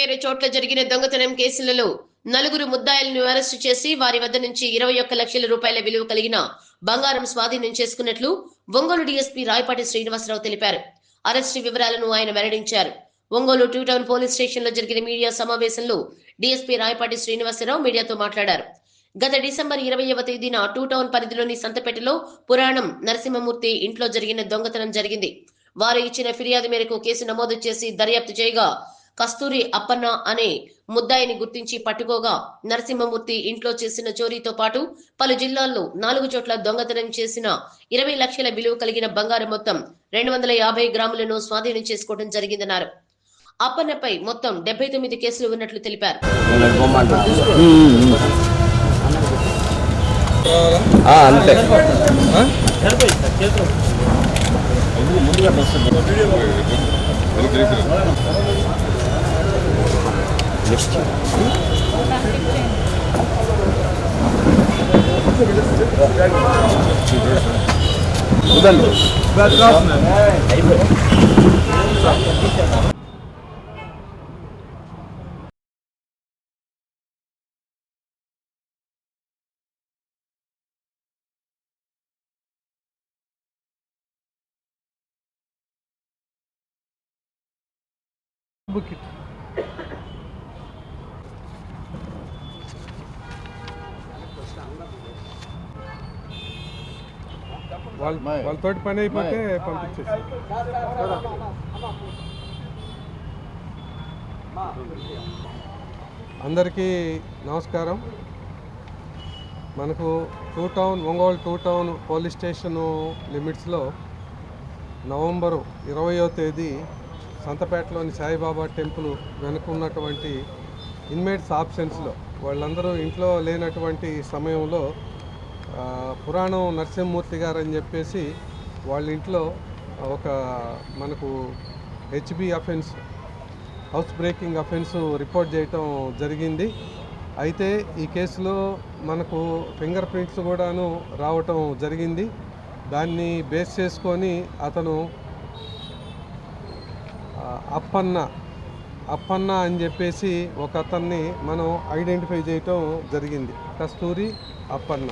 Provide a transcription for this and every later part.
వేర్వేరు చోట్ల జరిగిన దొంగతనం కేసులలో నలుగురు ముద్దాయిలను అరెస్టు చేసి వారి వద్ద నుంచి 21 లక్షల రూపాయల విలువ కలిగిన బంగారం స్వాధీనం చేసుకున్నట్లు ఒంగోలు డీఎస్పీ రాయపాటి శ్రీనివాసరావు తెలిపారు. అరెస్టు వివరాలను ఆయన వెల్లడించారు. Ongole two town police station లో జరిగిన మీడియా సమావేశంలో డీఎస్పీ రాయపాటి శ్రీనివాసరావు మీడియాతో మాట్లాడారు. గత డిసెంబర్ 20వ తేదీన టూ టౌన్ పరిధిలోని సంతపేటలో పురాణం నరసింహమూర్తి ఇంట్లో జరిగిన దొంగతనం జరిగింది. వారు ఇచ్చిన ఫిర్యాదు మేరకు కేసు నమోదు చేసి దర్యాప్తు చేయగా కస్తూరి అప్పన్న అనే ముద్దాయిని గుర్తించి పట్టుకోగా నరసింహమూర్తి ఇంట్లో చేసిన చోరీతో పాటు పలు జిల్లాల్లో 4 చోట్ల దొంగతనం చేసిన 20 లక్షల విలువ కలిగిన బంగారం మొత్తం 250 గ్రాములను స్వాధీనం చేసుకోవడం జరిగిందన్నారు. అప్పన్నపై మొత్తం 79 కేసులు ఉన్నట్లు తెలిపారు. వాళ్ళతోటి పని అయిపోతే పంపించేసి. అందరికీ నమస్కారం. మనకు Ongole two town police station లిమిట్స్లో నవంబరు 20వ తేదీ సంతపేటలోని సాయిబాబా టెంపుల్ వెనుకున్నటువంటి ఇన్మేట్స్ ఆబ్సెన్స్లో వాళ్ళందరూ ఇంట్లో లేనటువంటి సమయంలో పురాణం నరసింహమూర్తి గారు అని చెప్పేసి వాళ్ళ ఇంట్లో ఒక మనకు HB offence, house breaking offence report చేయటం జరిగింది. అయితే ఈ కేసులో మనకు ఫింగర్ ప్రింట్స్ కూడాను రావటం జరిగింది. దాన్ని బేస్ చేసుకొని అతను అప్పన్న అని చెప్పేసి ఒక అతన్ని మనం ఐడెంటిఫై చేయటం జరిగింది, కస్తూరి అప్పన్న.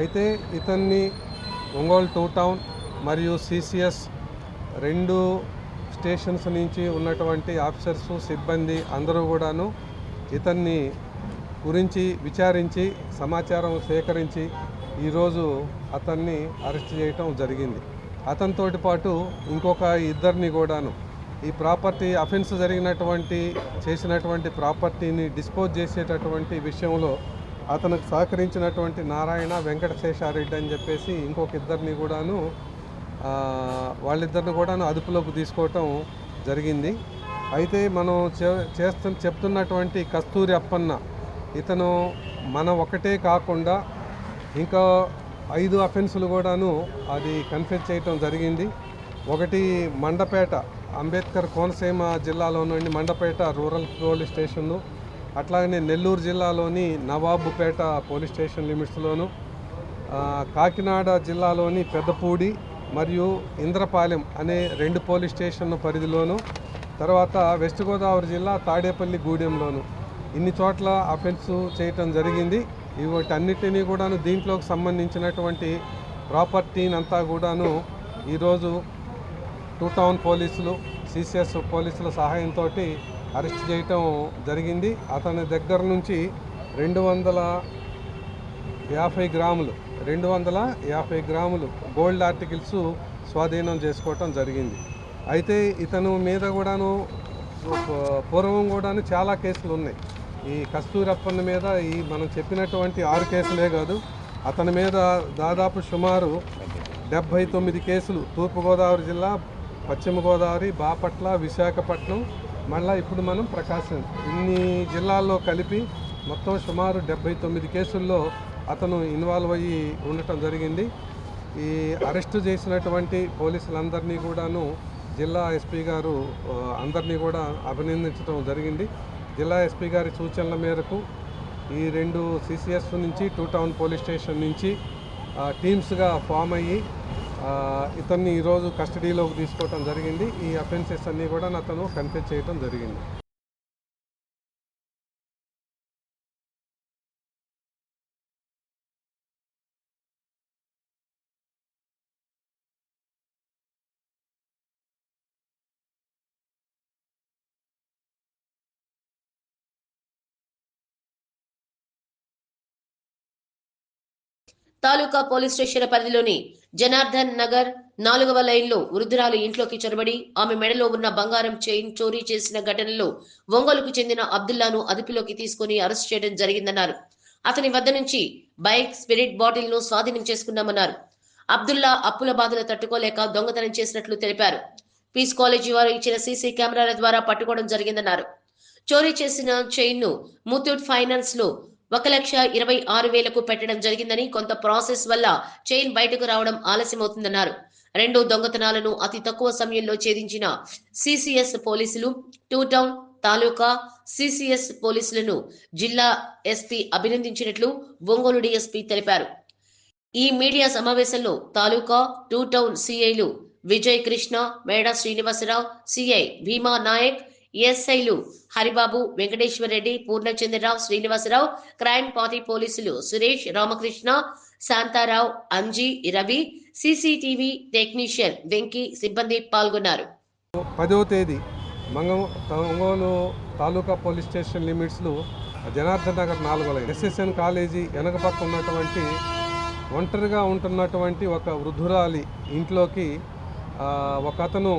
అయితే ఇతన్ని ఒంగోలు టూ టౌన్ మరియు సిసిఎస్ 2 స్టేషన్స్ నుంచి ఉన్నటువంటి ఆఫీసర్స్, సిబ్బంది అందరూ కూడాను ఇతన్ని గురించి విచారించి సమాచారం సేకరించి ఈరోజు అతన్ని అరెస్ట్ చేయటం జరిగింది. అతనితోటి పాటు ఇంకొక ఇద్దరిని కూడాను ఈ ప్రాపర్టీ అఫెన్స్ చేసినటువంటి ప్రాపర్టీని డిస్పోజ్ చేసేటటువంటి విషయంలో అతనికి సహకరించినటువంటి నారాయణ వెంకటశేషారెడ్డి అని చెప్పేసి ఇంకొక ఇద్దరిని కూడాను వాళ్ళిద్దరిని కూడాను అదుపులోకి తీసుకోవటం జరిగింది. అయితే మనం చెప్తున్నటువంటి కస్తూరి అప్పన్న ఇతను మన ఒకటే కాకుండా ఇంకా 5 అఫెన్సులు కూడాను అది కన్ఫెస్ చేయటం జరిగింది. ఒకటి మండపేట, అంబేద్కర్ కోనసీమ జిల్లాలో నుండి మండపేట రూరల్ పోలీస్ స్టేషన్ను, అట్లాగనే నెల్లూరు జిల్లాలోని నవాబుపేట పోలీస్ స్టేషన్ లిమిట్స్లోను, కాకినాడ జిల్లాలోని పెద్దపూడి మరియు ఇంద్రపాలెం అనే 2 పోలీస్ స్టేషన్ పరిధిలోను, తర్వాత వెస్ట్ గోదావరి జిల్లా తాడేపల్లి గూడెంలోను ఇన్ని చోట్ల అఫెన్స్ చేయటం జరిగింది. వీటన్నిటినీ కూడాను దీంట్లోకి సంబంధించినటువంటి ప్రాపర్టీని అంతా కూడాను ఈరోజు టూ టౌన్ పోలీసులు, సిసిఎస్ పోలీసుల సహాయంతో అరెస్ట్ చేయటం జరిగింది. అతని దగ్గర నుంచి 250 గ్రాములు గోల్డ్ ఆర్టికల్స్ స్వాధీనం చేసుకోవటం జరిగింది. అయితే ఇతను మీద కూడాను పూర్వం కూడాను చాలా కేసులు ఉన్నాయి. ఈ కస్తూరప్పన్న మీద మనం చెప్పినటువంటి 6 కేసులే కాదు, అతని మీద దాదాపు సుమారు 79 కేసులు తూర్పుగోదావరి జిల్లా, పశ్చిమ గోదావరి, బాపట్ల, విశాఖపట్నం, మళ్ళీ ఇప్పుడు మనం ప్రకాశం, ఇన్ని జిల్లాల్లో కలిపి మొత్తం సుమారు 79 కేసుల్లో అతను ఇన్వాల్వ్ అయ్యి ఉండటం జరిగింది. ఈ అరెస్టు చేసినటువంటి పోలీసులందరినీ కూడాను జిల్లా ఎస్పీ గారు అందరినీ కూడా అభినందించడం జరిగింది. జిల్లా ఎస్పీ గారి సూచనల మేరకు ఈ 2 సిసిఎస్ నుంచి టూ టౌన్ పోలీస్ స్టేషన్ నుంచి టీమ్స్గా ఫామ్ అయ్యి ఇతన్ని ఈరోజు కస్టడీలోకి తీసుకోవడం జరిగింది. ఈ అఫెన్సెస్ అన్నీ కూడా అతను కన్ఫెస్ చేయడం జరిగింది. తాలూకా పోలీస్ స్టేషన్ పరిధిలోని జనార్దన్ నగర్ 4వ లైన్లో వృద్ధురాలు ఇంట్లోకి చొరబడి ఆమె మెడలో ఉన్న బంగారం చైన్ చోరీ చేసిన ఘటనలో ఒంగోలుకు చెందిన అబ్దుల్లాను అదుపులోకి తీసుకుని అరెస్ట్ చేయడం జరిగిందన్నారు. అతని వద్ద నుంచి బైక్, స్పిరిట్ బాటిల్ ను స్వాధీనం చేసుకున్నామన్నారు. అబ్దుల్లా అప్పుల బాధలు తట్టుకోలేక దొంగతనం చేసినట్లు తెలిపారు. పీస్ కాలేజీ వారు ఇచ్చిన సీసీ కెమెరాల ద్వారా పట్టుకోవడం జరిగిందన్నారు. చోరీ చేసిన చైన్ ను ముతూట్ ఫైనాన్స్ లో 1,26,000కు పెట్టడం జరిగిందని, కొంత ప్రాసెస్ వల్ల చైన్ బయటకు రావడం ఆలస్యమవుతుందన్నారు. 2 దొంగతనాలను అతి తక్కువ సమయంలో ఛేదించిన సిసిఎస్ పోలీసులు, టూ టౌన్ తాలూకా సిసిఎస్ పోలీసులను జిల్లా ఎస్పీ అభినందించినట్లు ఒంగోలు డీఎస్పీ తెలిపారు. ఈ మీడియా సమావేశంలో తాలూకా, టూ టౌన్ సిఐలు విజయ్ కృష్ణ, మేడ శ్రీనివాసరావు, సిఐ భీమా నాయక్, ఎస్ఐలు హరిబాబు, వెంకటేశ్వరరెడ్డి, పూర్ణచంద్రరావు, శ్రీనివాసరావు, క్రైమ్ పార్టీ పోలీసులు సురేష్, రామకృష్ణ, శాంతారావు, అంజీ, రవి, సీసీటీవీ టెక్నీషియన్ వెంకీ సిబ్బంది పాల్గొన్నారు. 10వ తేదీ ఒంగోలు తాలూకా పోలీస్ స్టేషన్ లిమిట్స్లో జనార్దన్ నగర్ 4వ లైన్ ఎస్ఎస్ఎన్ కాలేజీ వెనక పక్క ఉన్నటువంటి ఒంటరిగా ఉంటున్నటువంటి ఒక వృద్ధురాలి ఇంట్లోకి ఒక అతను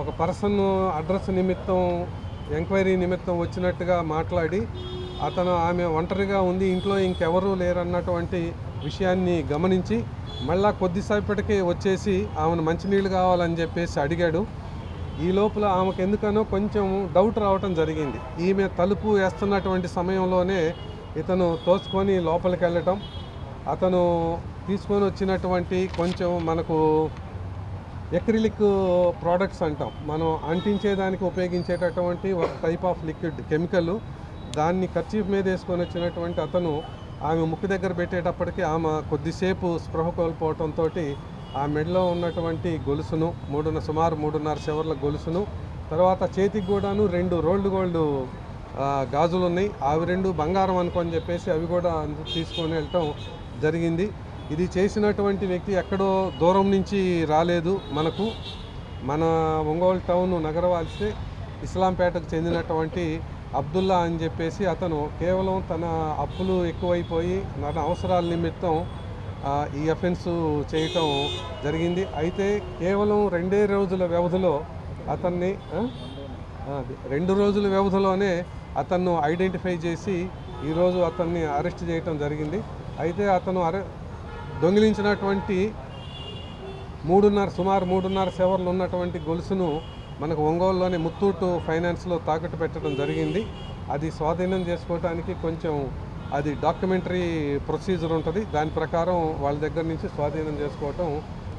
ఒక పర్సన్ అడ్రస్ నిమిత్తం ఎంక్వైరీ నిమిత్తం వచ్చినట్టుగా మాట్లాడి ఆమె ఒంటరిగా ఉంది, ఇంట్లో ఇంకెవరూ లేరన్నటువంటి విషయాన్ని గమనించి మళ్ళా కొద్దిసేపటికే వచ్చేసి ఆమెను మంచినీళ్ళు కావాలని చెప్పేసి అడిగాడు. ఈ లోపల ఆమెకు ఎందుకనో కొంచెం డౌట్ రావటం జరిగింది. ఈమె తలుపు వేస్తున్నటువంటి సమయంలోనే ఇతను తోసుకొని లోపలికి వెళ్ళటం, అతను తీసుకొని వచ్చినటువంటి కొంచెం మనకు ఎక్రిలిక్ ప్రోడక్ట్స్ అంటాం, మనం అంటించేదానికి ఉపయోగించేటటువంటి ఒక టైప్ ఆఫ్ లిక్విడ్ కెమికల్, దాన్ని కర్చీఫ్ మీద వేసుకొని వచ్చినటువంటి అతను ఆమె ముక్కు దగ్గర పెట్టేటప్పటికి ఆమె కొద్దిసేపు స్పృహ కోల్పోవడంతో ఆ మెడలో ఉన్నటువంటి గొలుసును సుమారు 3.5 సెవర్ల గొలుసును, తర్వాత చేతికి కూడాను 2 రోల్డ్ గోల్డ్ గాజులు ఉన్నాయి, అవి 2 బంగారం అనుకొని చెప్పేసి అవి కూడా తీసుకొని వెళ్ళటం జరిగింది. ఇది చేసినటువంటి వ్యక్తి ఎక్కడో దూరం నుంచి రాలేదు, మన ఒంగోలు టౌన్ నగరవాల్సే ఇస్లాంపేటకు చెందినటువంటి అబ్దుల్లా అని చెప్పేసి అతను కేవలం తన అప్పులు ఎక్కువైపోయి తన అవసరాల నిమిత్తం ఈ అఫెన్స్ చేయటం జరిగింది. అయితే కేవలం 2 రోజుల వ్యవధిలో అతన్ని 2 రోజుల వ్యవధిలోనే అతన్ని ఐడెంటిఫై చేసి ఈరోజు అతన్ని అరెస్ట్ చేయటం జరిగింది. అయితే అతను దొంగిలించినటువంటి సుమారు 3.5 సెవర్లు ఉన్నటువంటి గొలుసును మనకు ఒంగోలులోని ముత్తూట్ ఫైనాన్స్లో తాకట్టు పెట్టడం జరిగింది. అది స్వాధీనం చేసుకోవడానికి కొంచెం అది డాక్యుమెంటరీ ప్రొసీజర్ ఉంటుంది, దాని ప్రకారం వాళ్ళ దగ్గర నుంచి స్వాధీనం చేసుకోవటం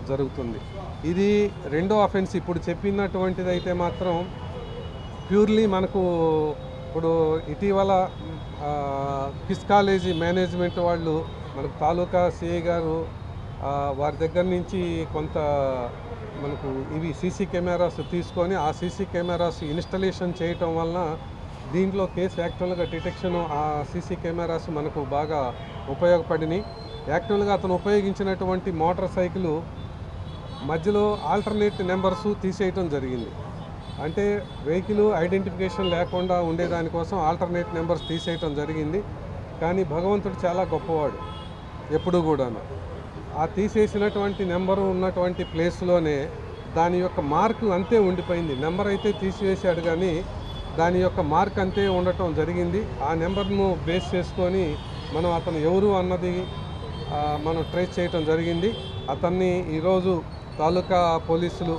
జరుగుతుంది. ఇది 2వ అఫెన్స్. ఇప్పుడు చెప్పినటువంటిది అయితే మాత్రం ప్యూర్లీ మనకు ఇప్పుడు ఇటీవల పీస్ కాలేజీ మేనేజ్మెంట్ వాళ్ళు మనకు తాలూకా సిఐ గారు వారి దగ్గర నుంచి కొంత మనకు ఇవి సీసీ కెమెరాస్ తీసుకొని ఆ సీసీ కెమెరాస్ ఇన్స్టలేషన్ చేయటం వలన దీంట్లో కేసు యాక్చువల్గా డిటెక్షన్ ఆ సీసీ కెమెరాస్ మనకు బాగా ఉపయోగపడినాయి. యాక్చువల్గా అతను ఉపయోగించినటువంటి మోటార్ సైకిల్ మధ్యలో ఆల్టర్నేట్ నెంబర్స్ తీసేయటం జరిగింది. అంటే వెహికల్ ఐడెంటిఫికేషన్ లేకుండా ఉండేదానికోసం ఆల్టర్నేట్ నెంబర్స్ తీసేయటం జరిగింది. కానీ భగవంతుడు చాలా గొప్పవాడు ఎప్పుడు కూడాను. ఆ తీసేసినటువంటి నెంబరు ఉన్నటువంటి ప్లేస్లోనే దాని యొక్క మార్కు అంతే ఉండిపోయింది. నెంబర్ అయితే తీసివేశాడు కానీ దాని యొక్క మార్క్ అంతే ఉండటం జరిగింది. ఆ నెంబర్ను బేస్ చేసుకొని మనం అతను ఎవరు అన్నది మనం ట్రేస్ చేయటం జరిగింది. అతన్ని ఈరోజు తాలూకా పోలీసులు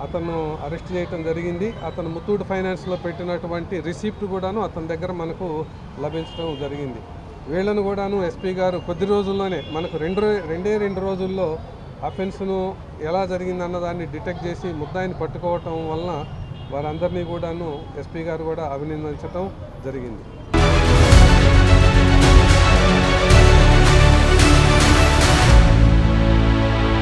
అతను అరెస్ట్ చేయటం జరిగింది. అతను ముత్తూట్ ఫైనాన్స్లో పెట్టినటువంటి రిసిప్ట్ కూడాను అతని దగ్గర మనకు లభించడం జరిగింది. వీళ్ళను కూడాను ఎస్పీ గారు కొద్ది రోజుల్లోనే మనకు 2 రోజుల్లో అఫెన్స్ను ఎలా జరిగిందన్నదాన్ని డిటెక్ట్ చేసి ముద్దాయిని పట్టుకోవటం వలన వారందరినీ కూడాను ఎస్పీ గారు కూడా అభినందించడం జరిగింది.